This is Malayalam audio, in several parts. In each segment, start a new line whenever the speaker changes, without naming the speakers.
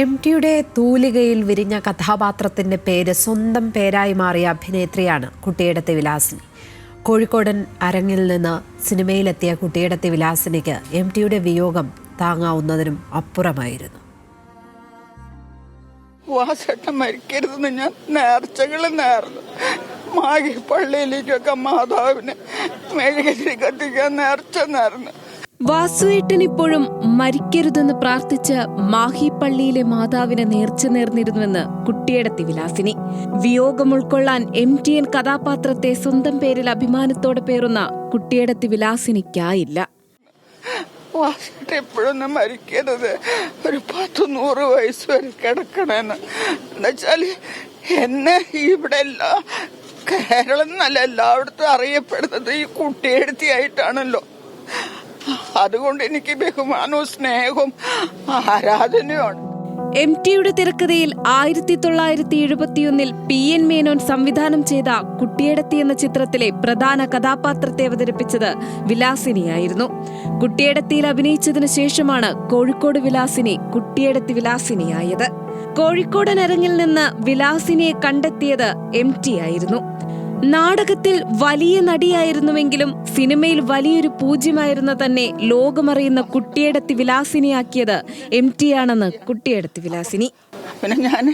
എം.ടിയുടെ തൂലികയിൽ വിരിഞ്ഞ കഥാപാത്രത്തിന്റെ പേര് സ്വന്തം പേരായി മാറിയ അഭിനേത്രിയാണ് കുട്ടിയിടത്തെ വിലാസിനി. കോഴിക്കോടൻ അരങ്ങിൽ നിന്ന് സിനിമയിലെത്തിയ കുട്ടിയിടത്തെ വിലാസിനിക്ക് എം.ടിയുടെ വിയോഗം താങ്ങാവുന്നതിനും അപ്പുറമായിരുന്നു.
വാസേട്ടൻ മരിക്കരുതെന്ന് ഞാൻ നേർച്ചകൾ നേർന്നു. മാഹി പള്ളിയിലേക്കൊക്കെ മാതാവിന് മെഴുകുതിരി കത്തിക്കാൻ നേർച്ച നേർന്നു.
വാസുവേട്ടൻ ഇപ്പോഴും മരിക്കരുതെന്ന് പ്രാർത്ഥിച്ച് മാഹി പള്ളിയിലെ മാതാവിനെ നേർച്ച നേർന്നിരുന്നുവെന്ന് കുട്ടിയിടത്തെ വിലാസിനി. വിയോഗം ഉൾക്കൊള്ളാൻ എം.ടി.എൻ കഥാപാത്രത്തെ സ്വന്തം പേരിൽ അഭിമാനത്തോടെ പേറുന്ന കുട്ടിയിടത്തെ വിലാസിനിക്കായില്ല.
വാസേട്ടൻ എപ്പോഴൊന്നും മരിക്കരുത്, ഒരു 100 വയസ്സ് വരെ കിടക്കണമെന്ന്. എന്നുവെച്ചാല് എന്നെ ഇവിടെ കേരളം എന്നല്ല എല്ലായിടത്തും അറിയപ്പെടുന്നത് ഈ കുട്ടിയെടുത്തിയായിട്ടാണല്ലോ. അതുകൊണ്ട് എനിക്ക് ബഹുമാനവും സ്നേഹവും ആരാധനയുമാണ്.
എം.ടിയുടെ തിരക്കഥയിൽ 1971 P.N. മേനോൻ സംവിധാനം ചെയ്ത കുട്ടിയെടത്തി എന്ന ചിത്രത്തിലെ പ്രധാന കഥാപാത്രത്തെ അവതരിപ്പിച്ചത് വിലാസിനിയായിരുന്നു. കുട്ടിയെടത്തിയിൽ അഭിനയിച്ചതിനു ശേഷമാണ് കോഴിക്കോട് വിലാസിനി കുട്ടിയെടത്തി വിലാസിനിയായത്. കോഴിക്കോടൻ അരങ്ങിൽ നിന്ന് വിലാസിനിയെ കണ്ടെത്തിയത് എം.ടി ആയിരുന്നു. നാടകത്തിൽ വലിയ നടിയായിരുന്നുവെങ്കിലും സിനിമയിൽ വലിയൊരു പൂജ്യമായിരുന്ന തന്നെ ലോകമറിയുന്ന കുട്ടിയിടത്തി വിലാസിനിയാക്കിയത് എം.ടി ആണെന്ന് കുട്ടിയിടത്തി വിലാസിനി.
പിന്നെ ഞാൻ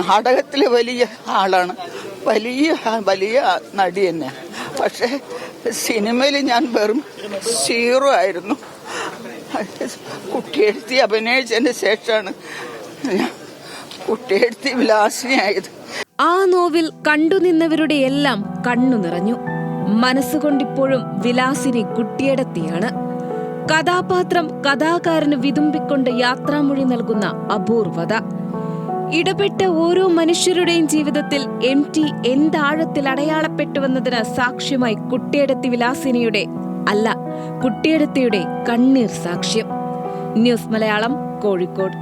നാടകത്തിലെ വലിയ ആളാണ്, വലിയ നടി തന്നെ. പക്ഷെ സിനിമയിൽ ഞാൻ വെറും 0 ആയിരുന്നു. കുട്ടിയെടുത്തി അഭിനയിച്ചതിന് ശേഷമാണ് ഞാൻ കുട്ടിയെടുത്തി വിലാസിനിയായത്.
ആ നോവിൽ കണ്ടുനിന്നവരുടെ എല്ലാം കണ്ണു നിറഞ്ഞു. മനസ്സുകൊണ്ടിപ്പോഴും വിലാസിനി കുട്ടിയിടത്തിയാണ്. കഥാപാത്രം കഥാകാരന് വിതുമ്പിക്കൊണ്ട് യാത്രാമൊഴി നൽകുന്ന അപൂർവത. ഇടപെട്ട ഓരോ മനുഷ്യരുടെയും ജീവിതത്തിൽ എം.ടി എന്താഴത്തിൽ അടയാളപ്പെട്ടുവെന്നതിന് സാക്ഷ്യമായി കുട്ടിയിടത്തി വിലാസിനിയുടെ കുട്ടിയിടത്തിയുടെ കണ്ണീർ സാക്ഷ്യം. ന്യൂസ് മലയാളം, കോഴിക്കോട്.